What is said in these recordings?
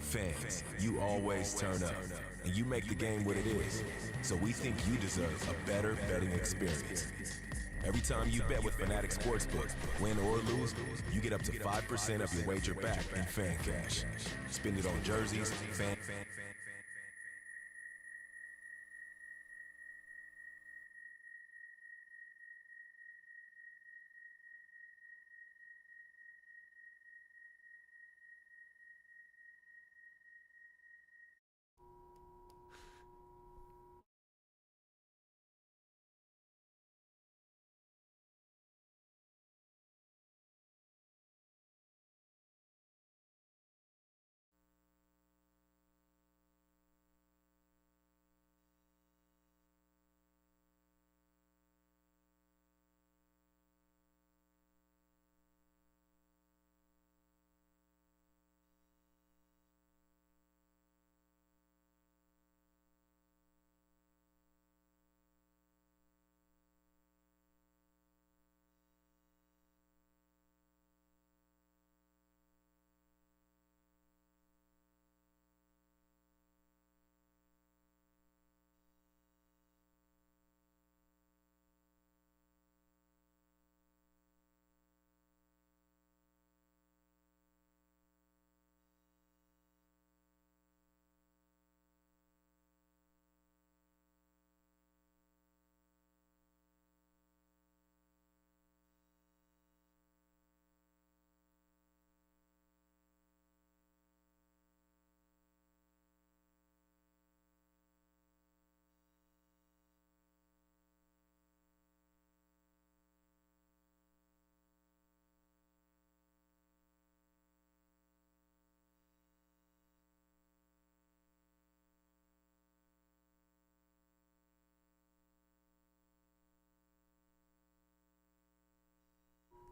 Fans, you always turn up, and you make the game what it is. So we think you deserve a better betting experience. Every time you bet with Fanatic Sportsbook, win or lose, you get up to 5% of your wager back in fan cash. Spend it on jerseys, fan.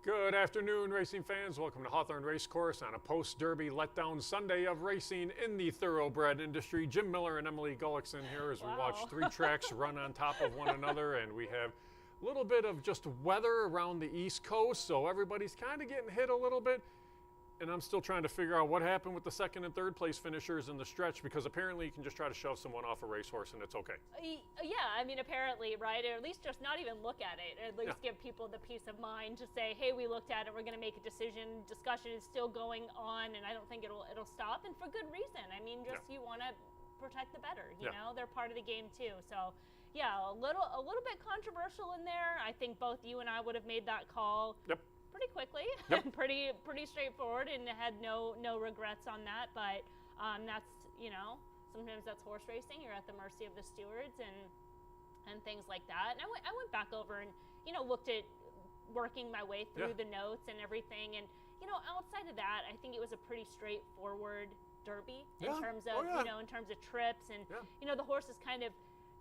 Good afternoon, racing fans. Welcome to Hawthorne Racecourse on a post-Derby letdown Sunday of racing in the thoroughbred industry. Jim Miller and Emily Gullikson here as we watch three tracks run on top of one another, and we have a little bit of just weather around the East Coast, so everybody's kind of getting hit a little bit. And I'm still trying to figure out what happened with the second and third place finishers in the stretch, because apparently you can just try to shove someone off a racehorse and it's okay. Yeah, I mean, apparently, right? Or at least just not even look at it. Or at least give people the peace of mind to say, hey, we looked at it, we're going to make a decision. Discussion is still going on, and I don't think it'll stop, and for good reason. I mean, just you want to protect the better, you know? They're part of the game too. So, yeah, a little bit controversial in there. I think both you and I would have made that call. Pretty quickly, pretty straightforward, and had no regrets on that. But that's, you know, sometimes that's horse racing. You're at the mercy of the stewards and things like that. And I went back over and, you know, looked at working my way through the notes and everything. And, you know, outside of that, I think it was a pretty straightforward Derby in terms of you know, in terms of trips, and you know, the horses kind of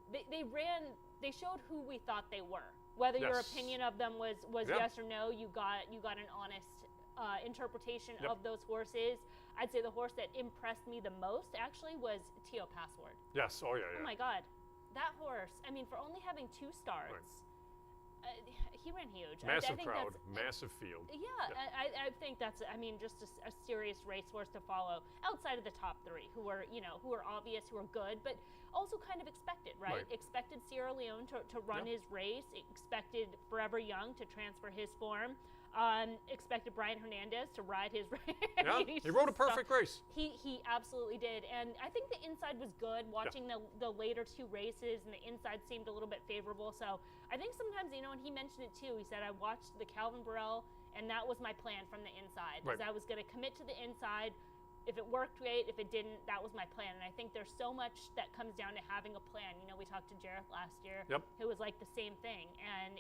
they showed who we thought they were. Whether your opinion of them was yes or no, you got an honest interpretation of those horses. I'd say the horse that impressed me the most actually was Teo Password. Yes, oh my God, that horse! I mean, for only having 2 starts, he ran huge. Massive crowd, massive field. I think that's, I mean, just a serious racehorse to follow outside of the top 3, who are obvious, who are good, but also kind of expected, right? Expected Sierra Leone to run his race, expected Forever Young to transfer his form, expected Brian Hernandez to ride his race. He rode a perfect race. He absolutely did, and I think the inside was good. Watching the later 2 races, and the inside seemed a little bit favorable. So I think sometimes, you know, and he mentioned it too. He said, I watched the Calvin Burrell, and that was my plan from the inside. Because I was going to commit to the inside. If it worked, great. If it didn't, that was my plan. And I think there's so much that comes down to having a plan. You know, we talked to Jareth last year. It was like the same thing. And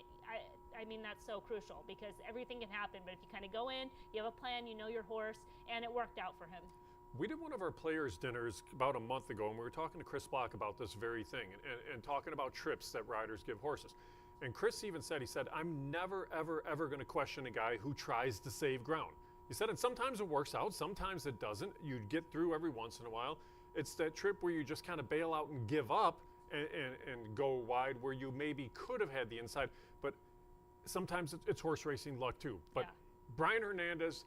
I mean, that's so crucial, because everything can happen. But if you kind of go in, you have a plan, you know your horse, and it worked out for him. We did one of our players' dinners about a month ago, and we were talking to Chris Block about this very thing, and talking about trips that riders give horses. And Chris even said, he said, I'm never, ever, ever going to question a guy who tries to save ground. He said, and sometimes it works out, sometimes it doesn't. You get through every once in a while. It's that trip where you just kind of bail out and give up and go wide, where you maybe could have had the inside. But sometimes it's horse racing luck too. But Brian Hernandez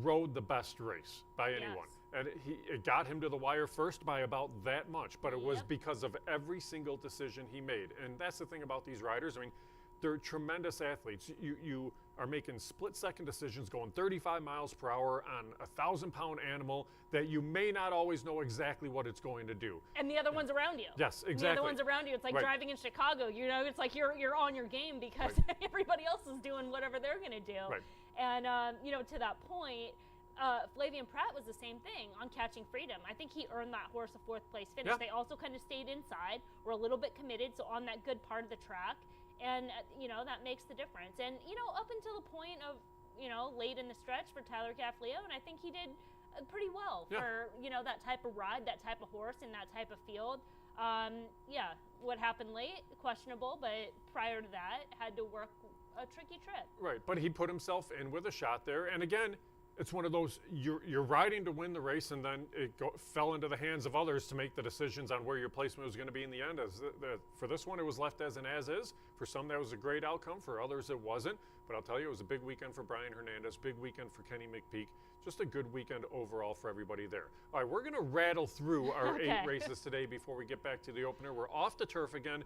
rode the best race by anyone. And it got him to the wire first by about that much, but it was because of every single decision he made. And that's the thing about these riders. I mean, they're tremendous athletes. You are making split-second decisions going 35 miles per hour on a 1,000-pound animal that you may not always know exactly what it's going to do. And the other one's around you. Yes, exactly. The other one's around you. It's like driving in Chicago. You know, it's like you're on your game because everybody else is doing whatever they're going to do. Right. And, you know, to that point, Flavien Prat was the same thing on Catching Freedom. I think he earned that horse a fourth-place finish. Yeah. They also kind of stayed inside, were a little bit committed, so on that good part of the track. And, you know, that makes the difference. And, you know, up until the point of, you know, late in the stretch for Tyler Caffleo, and I think he did pretty well for, you know, that type of ride, that type of horse, in that type of field. What happened late, questionable, but prior to that, had to work a tricky trip. Right, but he put himself in with a shot there. And again, it's one of those, you're riding to win the race, and then it fell into the hands of others to make the decisions on where your placement was going to be in the end. For this one, it was left as an as-is. For some, that was a great outcome. For others, it wasn't. But I'll tell you, it was a big weekend for Brian Hernandez, big weekend for Kenny McPeak. Just a good weekend overall for everybody there. All right, we're going to rattle through our 8 races today before we get back to the opener. We're off the turf again.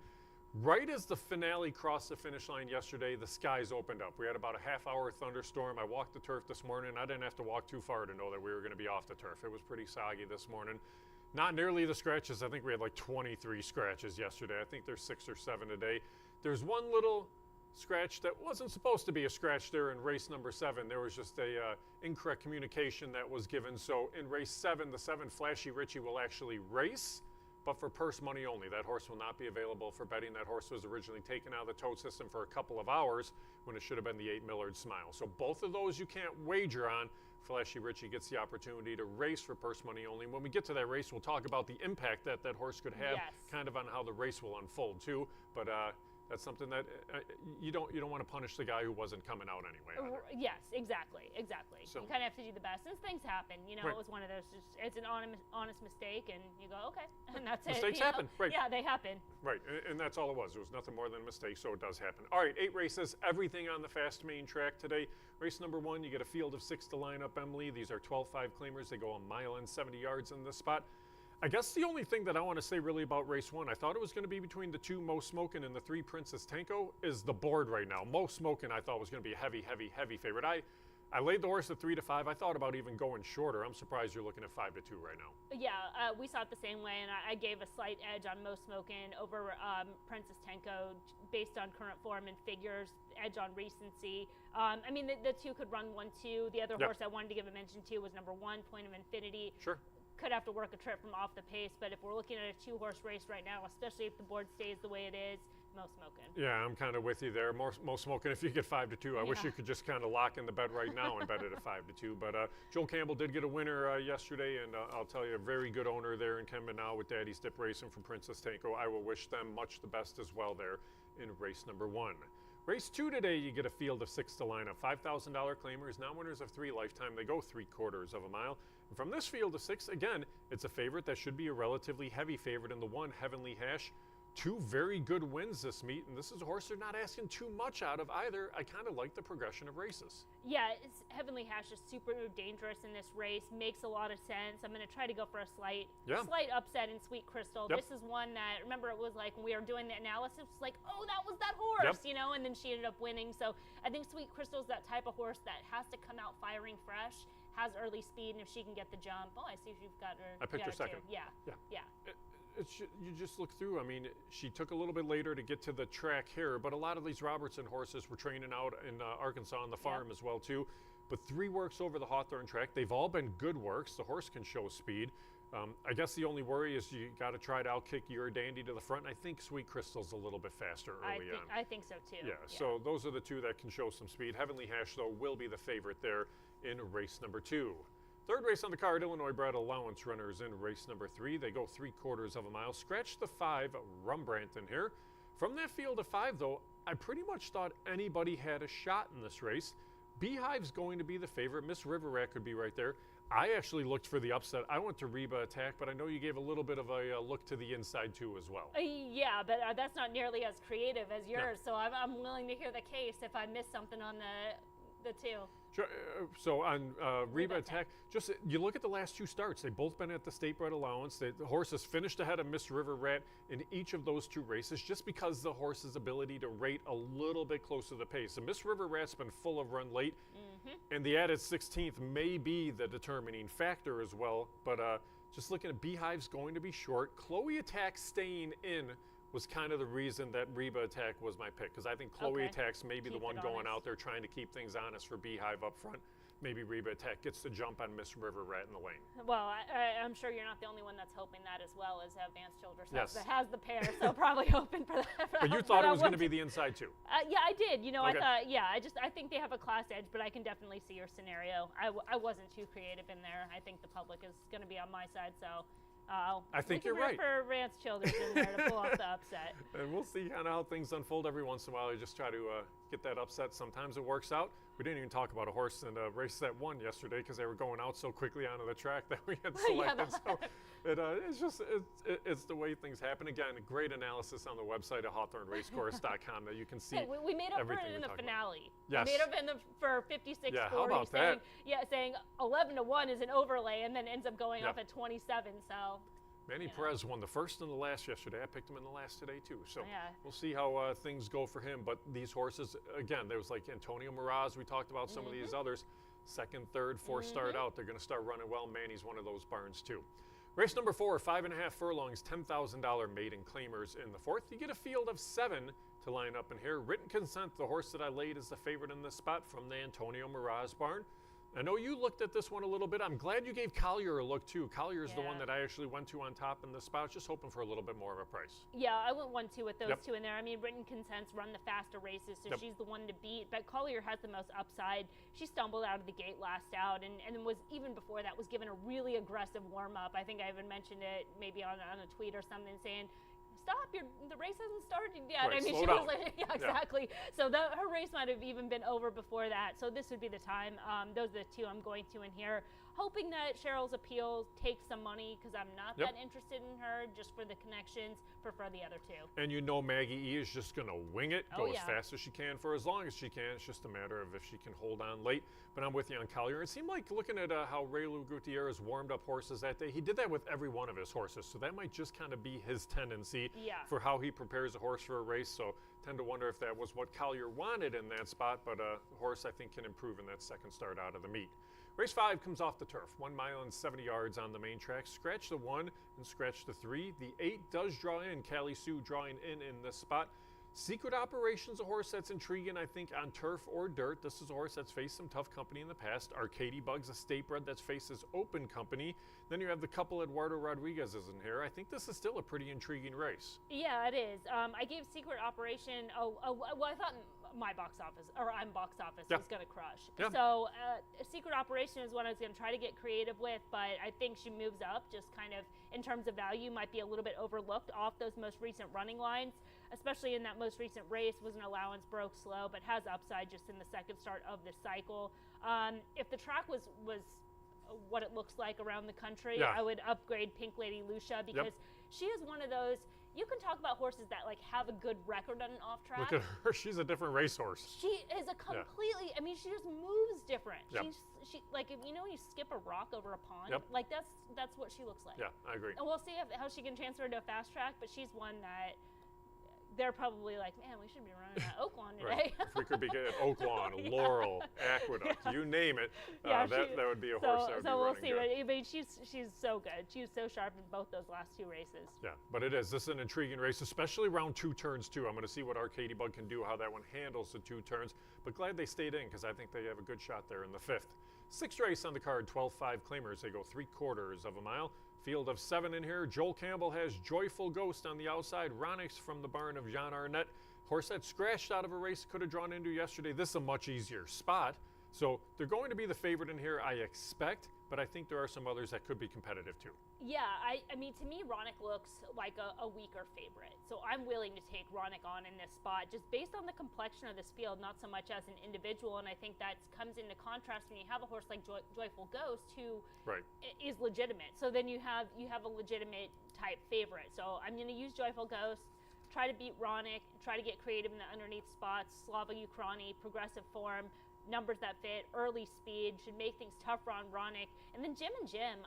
Right as the finale crossed the finish line yesterday, the skies opened up. We had about a half-hour thunderstorm. I walked the turf this morning. I didn't have to walk too far to know that we were going to be off the turf. It was pretty soggy this morning. Not nearly the scratches. I think we had like 23 scratches yesterday. I think there's 6 or 7 today. There's one little scratch that wasn't supposed to be a scratch there in race number 7. There was just a incorrect communication that was given. So in race 7, the 7 Flashy Richie will actually race, but for purse money only. That horse will not be available for betting. That horse was originally taken out of the tote system for a couple of hours when it should have been the 8 Millard Smile. So both of those you can't wager on. Flashy Richie gets the opportunity to race for purse money only. When we get to that race, we'll talk about the impact that that horse could have, kind of on how the race will unfold too. But that's something that you don't want to punish the guy who wasn't coming out anyway. Yes, exactly. So you kind of have to do the best. And things happen. You know, it was one of those. It's an honest mistake, and you go, okay, and that's it. Mistakes happen, right? Yeah, they happen. Right, and that's all it was. There was nothing more than a mistake, so it does happen. All right, 8 races, everything on the fast main track today. Race number 1, you get a field of 6 to line up, Emily. These are 12.5 claimers. They go a mile and 70 yards in this spot. I guess the only thing that I want to say really about race 1, I thought it was going to be between the 2 Mo Smokin' and the 3 Princess Tanko, is the board right now. Mo Smokin' I thought was going to be a heavy favorite. I laid the horse at 3 to 5. I thought about even going shorter. I'm surprised you're looking at 5 to 2 right now. Yeah, we saw it the same way, and I gave a slight edge on Mo Smokin' over Princess Tanko based on current form and figures, edge on recency. I mean, the 2 could run 1-2. The other horse I wanted to give a mention to was number 1, Point of Infinity. Sure. Could have to work a trip from off the pace, but if we're looking at a 2-horse race right now, especially if the board stays the way it is, Mo Smokin'. Yeah, I'm kind of with you there. Mo Smokin', if you get 5 to 2, I wish you could just kind of lock in the bet right now and bet it at 5 to 2. But Joel Campbell did get a winner yesterday, and I'll tell you, a very good owner there in Kemba now with Daddy's Dip Racing from Princess Tanko. I will wish them much the best as well there in race number 1. Race 2 today, you get a field of 6 to line up. $5,000 claimers, now winners of 3 lifetime. They go 3/4 of a mile. And from this field of 6, again, it's a favorite that should be a relatively heavy favorite in the 1, Heavenly Hash. 2 very good wins this meet, and this is a horse they're not asking too much out of either. I kind of like the progression of races. Yeah, Heavenly Hash is super dangerous in this race. Makes a lot of sense. I'm going to try to go for a slight upset in Sweet Crystal. This is one that, remember, it was like when we were doing the analysis, it was like, oh, that was that horse, you know, and then she ended up winning. So I think Sweet Crystal's that type of horse that has to come out firing fresh, has early speed, and if she can get the jump. Oh, I see you've got her. I picked her second. Yeah. You just look through. I mean, she took a little bit later to get to the track here, but a lot of these Robertson horses were training out in Arkansas on the farm as well too. But 3 works over the Hawthorne track. They've all been good works. The horse can show speed. I guess the only worry is you got to try to outkick your Dandy to the front. I think Sweet Crystal's a little bit faster early on. I think so too. Yeah, so those are the 2 that can show some speed. Heavenly Hash, though, will be the favorite there in race number 2. Third race on the card, Illinois bred allowance runners in race number 3. They go 3/4 of a mile. Scratch the 5, Rumbranton here. From that field of 5, though, I pretty much thought anybody had a shot in this race. Beehive's going to be the favorite. Miss River Rat could be right there. I actually looked for the upset. I went to Reba Attack, but I know you gave a little bit of a look to the inside too as well. Yeah, but that's not nearly as creative as yours. So I'm willing to hear the case if I miss something on the the two. Sure. So on Reba Attack, just you look at the last 2 starts. They've both been at the State Bred Allowance. The horse has finished ahead of Miss River Rat in each of those 2 races, just because the horse's ability to rate a little bit closer to the pace. And Miss River Rat's been full of run late, and the added 16th may be the determining factor as well. But just looking at Beehive's going to be short. Chloe Attack staying in was kind of the reason that Reba Attack was my pick, because I think Chloe Attack's maybe the one going out there trying to keep things honest for Beehive up front. Maybe Reba Attack gets the jump on Miss River Rat in the lane. Well, I'm sure you're not the only one that's hoping that as well, as Vance Childress has the pair, so probably hoping for that. But you thought it was going to be the inside too? Yeah, I did. You know, I thought, I think they have a class edge, but I can definitely see your scenario. I wasn't too creative in there. I think the public is going to be on my side, so. I think you're right. For Vance Childress in there to pull off the upset. And we'll see kind of how things unfold every once in a while. You just try to get that upset. Sometimes it works out. We didn't even talk about a horse in a race that won yesterday because they were going out so quickly onto the track that we had selected. So it's the way things happen. Again, great analysis on the website at HawthorneRacecourse.com that you can see. Hey, we made up for it in the finale. Yes. We made up for 56-40. Yeah, how about that? Saying 11-1 is an overlay and then ends up going off at 27. So. Manny Perez won the first and the last yesterday. I picked him in the last today too. So we'll see how things go for him. But these horses, again, there was like Antonio Miraz. We talked about some of these others. Second, third, fourth start out. They're going to start running well. Manny's one of those barns too. Race number 4, 5.5 furlongs, $10,000 maiden claimers in the 4th. You get a field of 7 to line up in here. Written Consent, the horse that I laid as the favorite in this spot from the Antonio Miraz barn. I know you looked at this one a little bit. I'm glad you gave Collier a look too. Collier's the one that I actually went to on top in the spot, just hoping for a little bit more of a price. Yeah, I went 1-2 with those two in there. I mean, Written Consents run the faster races, so she's the one to beat. But Collier has the most upside. She stumbled out of the gate last out, and was even before that was given a really aggressive warm up. I think I even mentioned it maybe on a tweet or something saying, stop, the race hasn't started yet. Right, I mean, she was like, exactly. So her race might have even been over before that. So this would be the time. Those are the 2 I'm going to in here. Hoping that Cheryl's Appeal takes some money, because I'm not that interested in her, just for the connections. Prefer the other 2. And you know Maggie E is just going to wing it, go as fast as she can for as long as she can. It's just a matter of if she can hold on late. But I'm with you on Collier. It seemed like looking at how Raylu Gutierrez warmed up horses that day, he did that with every one of his horses. So that might just kind of be his tendency for how he prepares a horse for a race. So tend to wonder if that was what Collier wanted in that spot. But a horse I think can improve in that second start out of the meet. Race 5 comes off the turf, 1 mile and 70 yards on the main track. Scratch the 1 and scratch the 3. The 8 does draw in. Callie Sue drawing in this spot. Secret Operation's a horse that's intriguing, I think, on turf or dirt. This is a horse that's faced some tough company in the past. Arcady Bug's a state bred that's faces open company. Then you have the couple Eduardo Rodriguez's in here. I think this is still a pretty intriguing race. Yeah, it is. I gave Secret Operation, well, I thought my box office, or I'm box office, was going to crush. So Secret Operation is one I was going to try to get creative with, but I think she moves up just kind of in terms of value, might be a little bit overlooked off those most recent running lines, especially in that most recent race. Was an allowance, broke slow, but has upside just in the second start of this cycle. If the track was what it looks like around the country, I would upgrade Pink Lady Lucia, because she is one of those. You can talk about horses that have a good record on an off track. Look at her; she's a different racehorse. She is a completely. I mean, she just moves different. She like if when you skip a rock over a pond, like that's what she looks like. Yeah, I agree. And we'll see how she can transfer to a fast track. But she's one that they're probably like, man, we should be running at Oaklawn today. If we could be at Oaklawn, Laurel, Aqueduct, you name it, that would be a horse that would be running good. So we'll see. But I mean, she's so good. She was so sharp in both those last 2 races. Yeah, but it is. This is an intriguing race, especially around 2 turns too. I'm going to see what Arcady Bug can do, how that one handles the 2 turns. But glad they stayed in, because I think they have a good shot there in the 5th. 6th race on the card, 12-5 claimers. They go 3/4 of a mile. Field of 7 in here. Joel Campbell has Joyful Ghost on the outside. Ronix from the barn of Jean Arnett. Horse that scratched out of a race could have drawn into yesterday. This is a much easier spot. So they're going to be the favorite in here, I expect, but I think there are some others that could be competitive too. Yeah, I mean, to me, Ronick looks like a weaker favorite. So I'm willing to take Ronick on in this spot, just based on the complexion of this field, not so much as an individual. And I think that comes into contrast when you have a horse like Joyful Ghost, who is legitimate. So then you have a legitimate type favorite. So I'm going to use Joyful Ghost, try to beat Ronick, try to get creative in the underneath spots. Slava Ukrani, progressive form. numbers that fit, early speed, should make things tougher on Ronick. And then Jim and Jim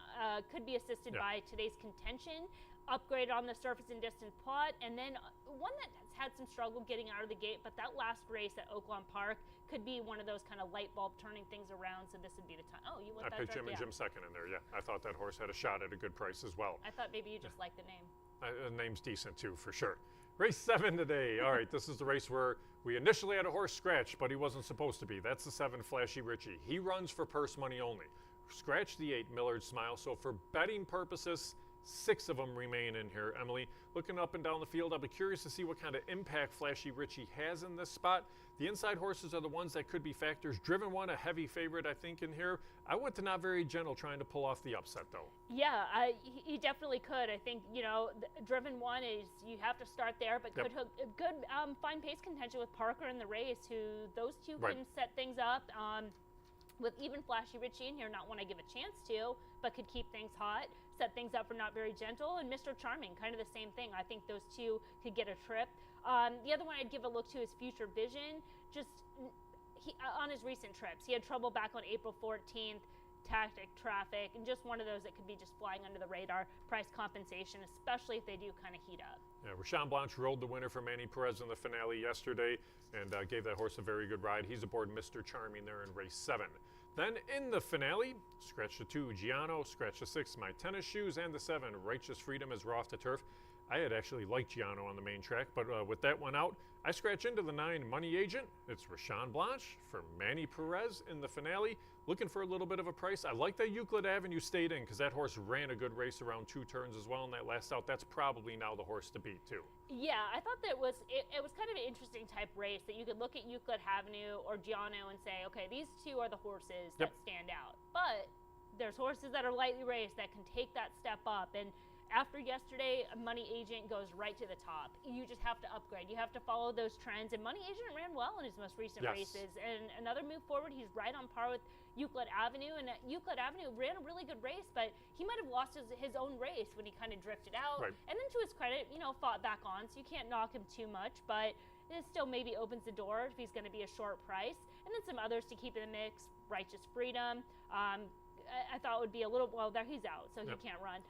could be assisted by today's contention, upgrade on the surface and distance plot, and then one that has had some struggle getting out of the gate, but that last race at Oaklawn Park could be one of those kind of light bulb turning things around, so this would be the time. Oh, you want that? I picked Jim and Jim second in there, I thought that horse had a shot at a good price as well. I thought maybe you just liked the name. The name's decent too, for sure. Race 7 today. All right, this is the race where we initially had a horse scratched, but he wasn't supposed to be. That's the 7, Flashy Richie. He runs for purse money only. Scratch the 8, Millard Smile. So for betting purposes, 6 of them remain in here. Emily, looking up and down the field, I'll be curious to see what kind of impact Flashy Richie has in this spot. The inside horses are the ones that could be factors. Driven One, a heavy favorite, I think, in here. I went to Not Very Gentle trying to pull off the upset, though. Yeah, he definitely could. I think, Driven One is, you have to start there, but could hook good fine pace contention with Parker in the race, who those two can set things up. With even Flashy Richie in here, not one I give a chance to, but could keep things hot, set things up for Not Very Gentle, and Mr. Charming, kind of the same thing. I think those two could get a trip. The other one I'd give a look to is Future Vision. Just on his recent trips, he had trouble back on April 14th, tactic, traffic, and just one of those that could be just flying under the radar. Price compensation, especially if they do kind of heat up. Yeah, Rashawn Blanche rode the winner for Manny Perez in the finale yesterday and gave that horse a very good ride. He's aboard Mr. Charming there in race 7. Then in the finale, scratch the 2, Giano, scratch the 6, My Tennis Shoes, and the 7, Righteous Freedom as we're off the turf. I had actually liked Giano on the main track, but with that one out, I scratch into the 9, Money Agent. It's Rashawn Blanche for Manny Perez in the finale. Looking for a little bit of a price. I like that Euclid Avenue stayed in because that horse ran a good race around 2 turns as well in that last out. That's probably now the horse to beat too. Yeah, I thought that it was kind of an interesting type race that you could look at Euclid Avenue or Giano and say, okay, these two are the horses that stand out. But there's horses that are lightly raced that can take that step up. And after yesterday, Money Agent goes right to the top. You just have to upgrade. You have to follow those trends. And Money Agent ran well in his most recent races. And another move forward, he's right on par with Euclid Avenue. And Euclid Avenue ran a really good race, but he might have lost his own race when he kind of drifted out. And then to his credit, fought back on. So you can't knock him too much, but it still maybe opens the door if he's going to be a short price. And then some others to keep in the mix, Righteous Freedom. I thought would be a little, well, there he's out, so he can't run.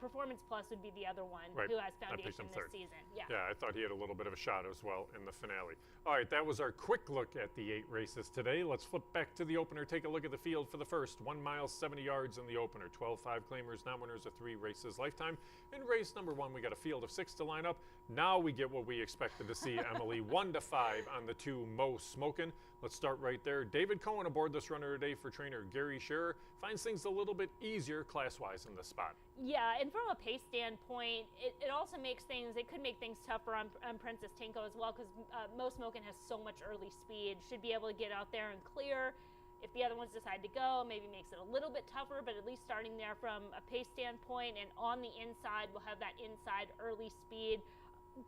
Performance Plus would be the other one who has foundation this season. Yeah, I thought he had a little bit of a shot as well in the finale. All right, that was our quick look at the 8 races today. Let's flip back to the opener, take a look at the field for the first. 1 mile, 70 yards in the opener. 12 5-claimers, non-winners of 3 races lifetime. In race number 1, we got a field of 6 to line up. Now we get what we expected to see, Emily. 1 to 5 on the 2, Mo Smokin'. Let's start right there. David Cohen aboard this runner today for trainer Gary Scherer. Finds things a little bit easier class-wise in this spot. Yeah, and from a pace standpoint, it also makes things, it could make things tougher on Princess Tinko as well, because Mo Smokin' has so much early speed. Should be able to get out there and clear. If the other ones decide to go, maybe makes it a little bit tougher, but at least starting there from a pace standpoint, and on the inside, we'll have that inside early speed.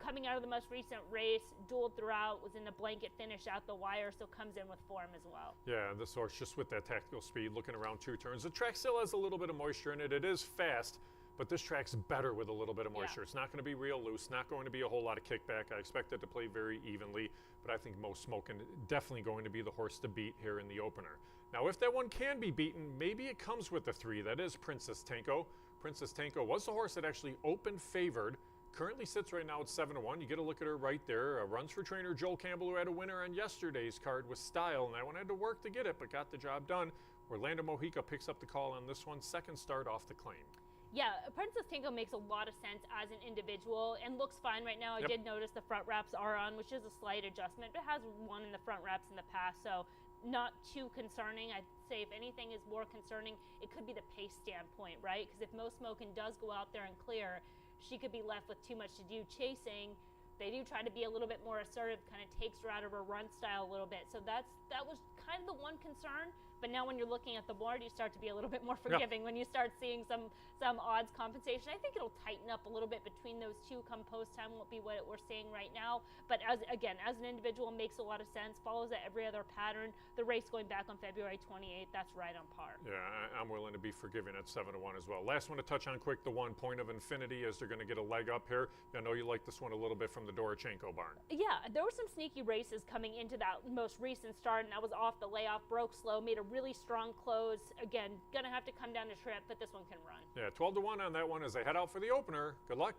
Coming out of the most recent race, dueled throughout, was in a blanket finish out the wire, so comes in with form as well. Yeah, this horse just with that tactical speed, looking around 2 turns. The track still has a little bit of moisture in it. It is fast, but this track's better with a little bit of moisture. It's not going to be real loose, not going to be a whole lot of kickback. I expect it to play very evenly, but I think Mo Smokin' definitely going to be the horse to beat here in the opener. Now, if that one can be beaten, maybe it comes with the 3. That is Princess Tinko. Princess Tinko was the horse that actually opened favored. Currently sits right now at 7-1. You get a look at her right there. Runs for trainer Joel Campbell, who had a winner on yesterday's card with style, and that one had to work to get it, but got the job done. Orlando Mojica picks up the call on this one. Second start off the claim. Yeah, Princess Tinko makes a lot of sense as an individual and looks fine right now. I did notice the front wraps are on, which is a slight adjustment, but has won in the front wraps in the past, so not too concerning. I'd say if anything is more concerning, it could be the pace standpoint, right? Because if Mo Smokin' does go out there and clear, she could be left with too much to do chasing. They do try to be a little bit more assertive, kind of takes her out of her run style a little bit. So that was kind of the one concern. But now when you're looking at the board, you start to be a little bit more forgiving when you start seeing some odds compensation. I think it'll tighten up a little bit between those two come post time. Won't be what we're seeing right now. But as an individual, makes a lot of sense. Follows that every other pattern. The race going back on February 28th, that's right on par. Yeah, I'm willing to be forgiving at 7-1 as well. Last one to touch on quick, the 1 Point of Infinity, as they're going to get a leg up here. I know you like this one a little bit from the Dorochenko barn. Yeah, there were some sneaky races coming into that most recent start, and that was off the layoff, broke slow, made a really strong close. Again, gonna have to come down to trip, but this one can run. Yeah, 12-1 on that one as they head out for the opener. Good luck.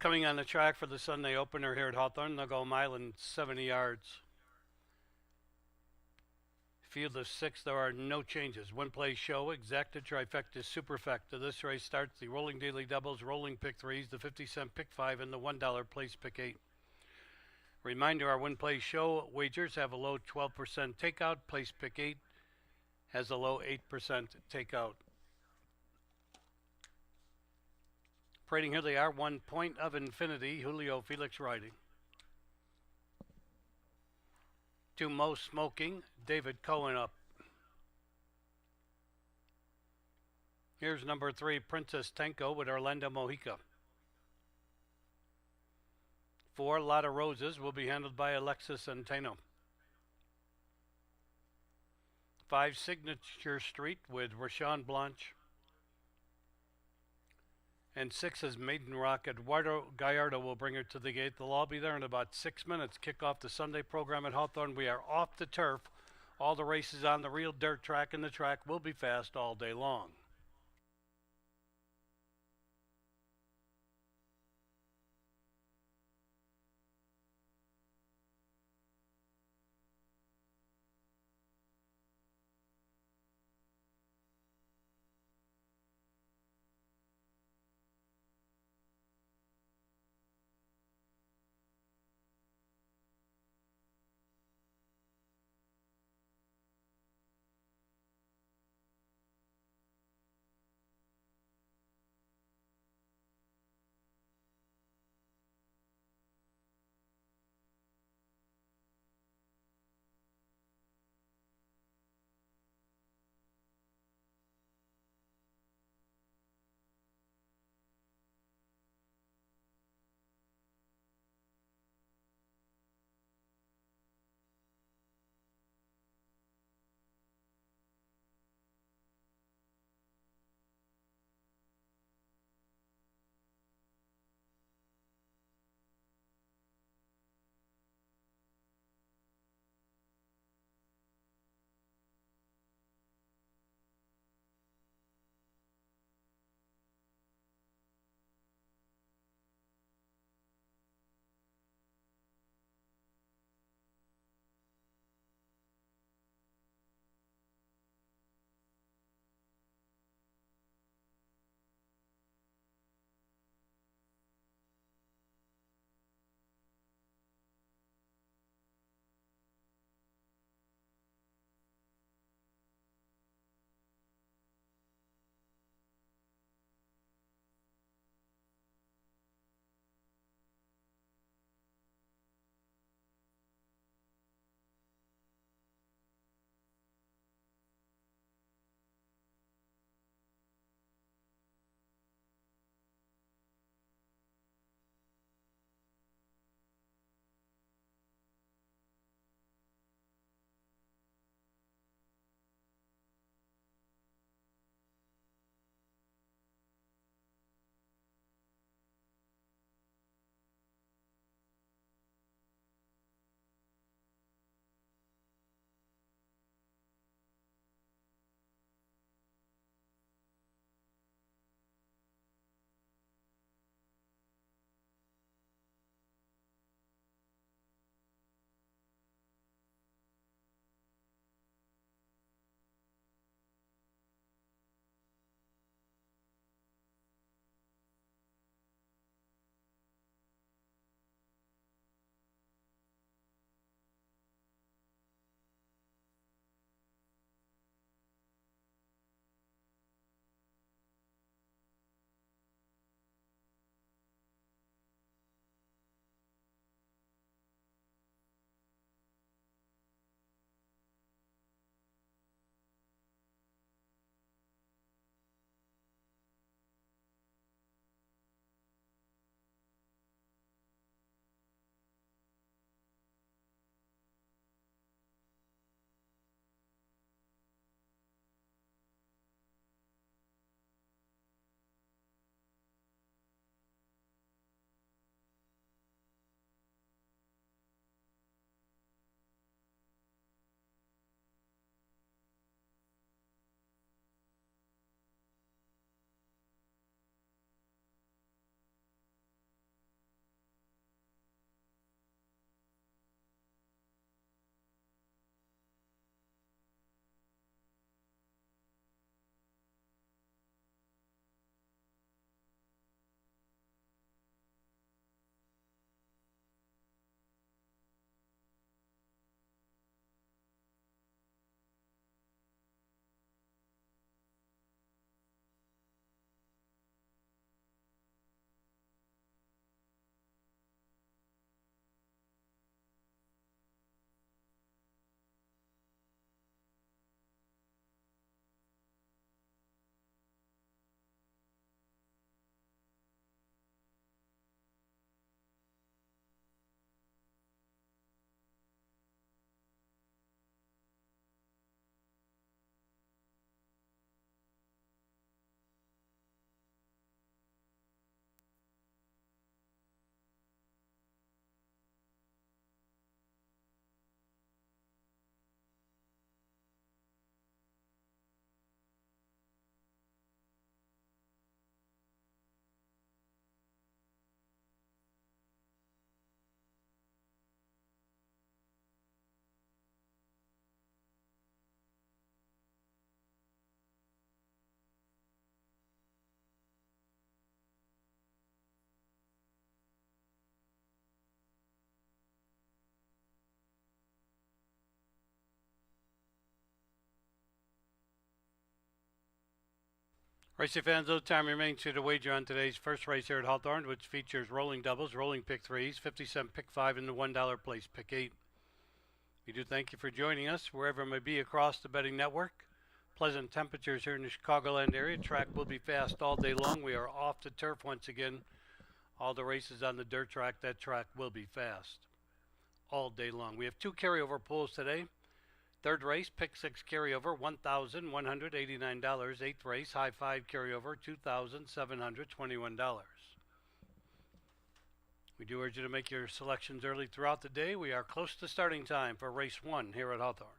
Coming on the track for the Sunday opener here at Hawthorne, they'll go a mile and 70 yards. Field of 6, there are no changes. One play show, exacta, trifecta, superfecta. This race starts the rolling daily doubles, rolling pick 3s, the 50-cent pick 5, and the $1 place pick 8. Reminder, our win play show wagers have a low 12% takeout. Place pick 8 has a low 8% takeout. Parading here they are, 1 Point of Infinity, Julio Felix riding. 2 Mo Smoking, David Cohen up. Here's number 3, Princess Tenko with Orlando Mojica. 4 Lot of Roses will be handled by Alexis Centeno. 5 Signature Street with Rashawn Blanche. And 6 is Maiden Rock. Eduardo Gallardo will bring her to the gate. They'll all be there in about 6 minutes. Kick off the Sunday program at Hawthorne. We are off the turf. All the races on the real dirt track, and the track will be fast all day long. Racing fans, though, time remains here to wager on today's first race here at Hawthorne, which features rolling doubles, rolling pick threes, 50-cent pick five, and the $1 place pick eight. We do thank you for joining us wherever it may be across the betting network. Pleasant temperatures here in the Chicagoland area. Track will be fast all day long. We are off the turf once again. All the races on the dirt track, that track will be fast all day long. We have 2 carryover pools today. Third race, pick 6 carryover, $1,189. Eighth race, high 5 carryover, $2,721. We do urge you to make your selections early throughout the day. We are close to starting time for race 1 here at Hawthorne.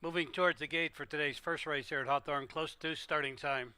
Moving towards the gate for today's first race here at Hawthorne, close to starting time.